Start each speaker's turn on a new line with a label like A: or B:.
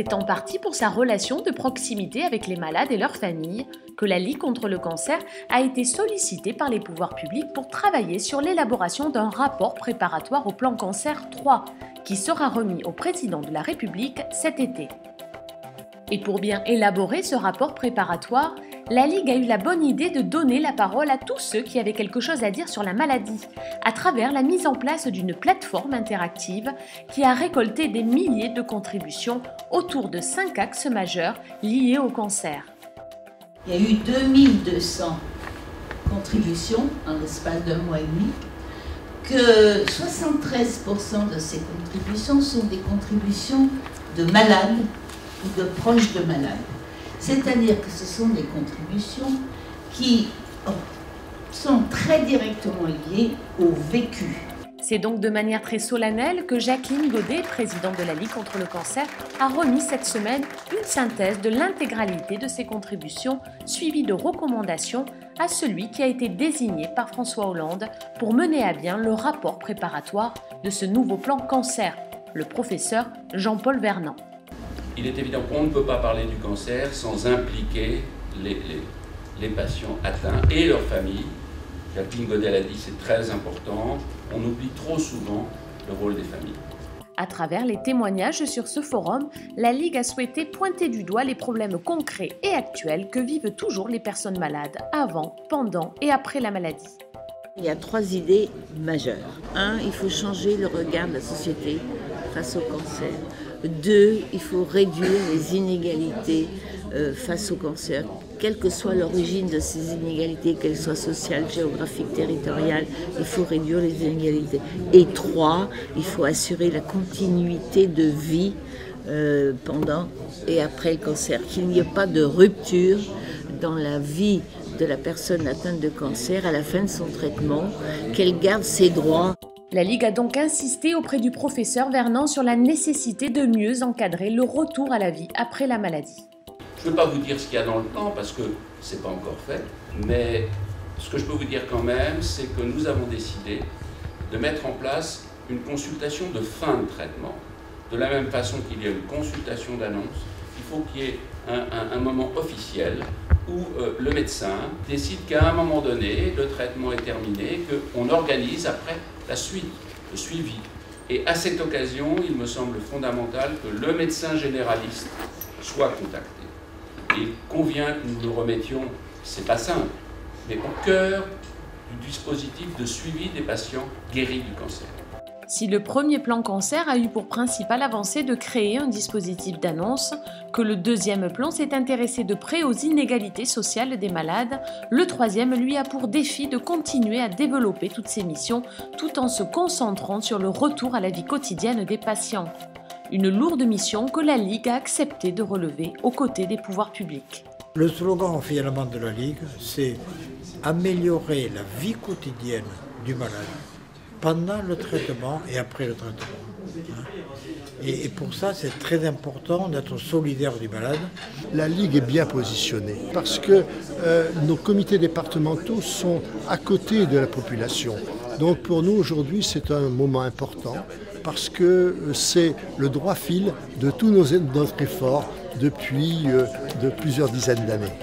A: C'est en partie pour sa relation de proximité avec les malades et leurs familles que la Ligue contre le cancer a été sollicitée par les pouvoirs publics pour travailler sur l'élaboration d'un rapport préparatoire au plan cancer 3, qui sera remis au président de la République cet été. Et pour bien élaborer ce rapport préparatoire, la Ligue a eu la bonne idée de donner la parole à tous ceux qui avaient quelque chose à dire sur la maladie, à travers la mise en place d'une plateforme interactive qui a récolté des milliers de contributions autour de 5 axes majeurs liés au cancer.
B: Il y a eu 2200 contributions en l'espace d'un mois et demi, que 73% de ces contributions sont des contributions de malades ou de proches de malades. C'est-à-dire que ce sont des contributions qui sont très directement liées au vécu.
A: C'est donc de manière très solennelle que Jacqueline Godet, présidente de la Ligue contre le cancer, a remis cette semaine une synthèse de l'intégralité de ses contributions, suivie de recommandations à celui qui a été désigné par François Hollande pour mener à bien le rapport préparatoire de ce nouveau plan cancer, le professeur Jean-Paul Vernant.
C: Il est évident qu'on ne peut pas parler du cancer sans impliquer les patients atteints et leurs familles. Jacqueline Godet l'a dit, c'est très important. On oublie trop souvent le rôle des familles.
A: À travers les témoignages sur ce forum, la Ligue a souhaité pointer du doigt les problèmes concrets et actuels que vivent toujours les personnes malades avant, pendant et après la maladie.
D: Il y a 3 idées majeures. 1, il faut changer le regard de la société face au cancer. 2, il faut réduire les inégalités face au cancer, quelle que soit l'origine de ces inégalités, qu'elles soient sociales, géographiques, territoriales, il faut réduire les inégalités. Et 3, il faut assurer la continuité de vie pendant et après le cancer, qu'il n'y ait pas de rupture dans la vie de la personne atteinte de cancer à la fin de son traitement, qu'elle garde ses droits.
A: La Ligue a donc insisté auprès du professeur Vernant sur la nécessité de mieux encadrer le retour à la vie après la maladie.
C: Je ne veux pas vous dire ce qu'il y a dans le plan parce que ce n'est pas encore fait, mais ce que je peux vous dire quand même, c'est que nous avons décidé de mettre en place une consultation de fin de traitement. De la même façon qu'il y a une consultation d'annonce, il faut qu'il y ait un moment officiel où le médecin décide qu'à un moment donné, le traitement est terminé, qu'on organise après la suite, le suivi. Et à cette occasion, il me semble fondamental que le médecin généraliste soit contacté. Et il convient que nous le remettions, c'est pas simple, mais au cœur du dispositif de suivi des patients guéris du cancer.
A: Si le premier plan cancer a eu pour principale avancée de créer un dispositif d'annonce, que le deuxième plan s'est intéressé de près aux inégalités sociales des malades, le troisième lui a pour défi de continuer à développer toutes ses missions tout en se concentrant sur le retour à la vie quotidienne des patients. Une lourde mission que la Ligue a accepté de relever aux côtés des pouvoirs publics.
E: Le slogan finalement de la Ligue, c'est améliorer la vie quotidienne du malade pendant le traitement et après le traitement. Et pour ça, c'est très important d'être solidaire du malade.
F: La Ligue est bien positionnée parce que nos comités départementaux sont à côté de la population. Donc pour nous, aujourd'hui, c'est un moment important parce que c'est le droit fil de tous notre effort depuis de plusieurs dizaines d'années.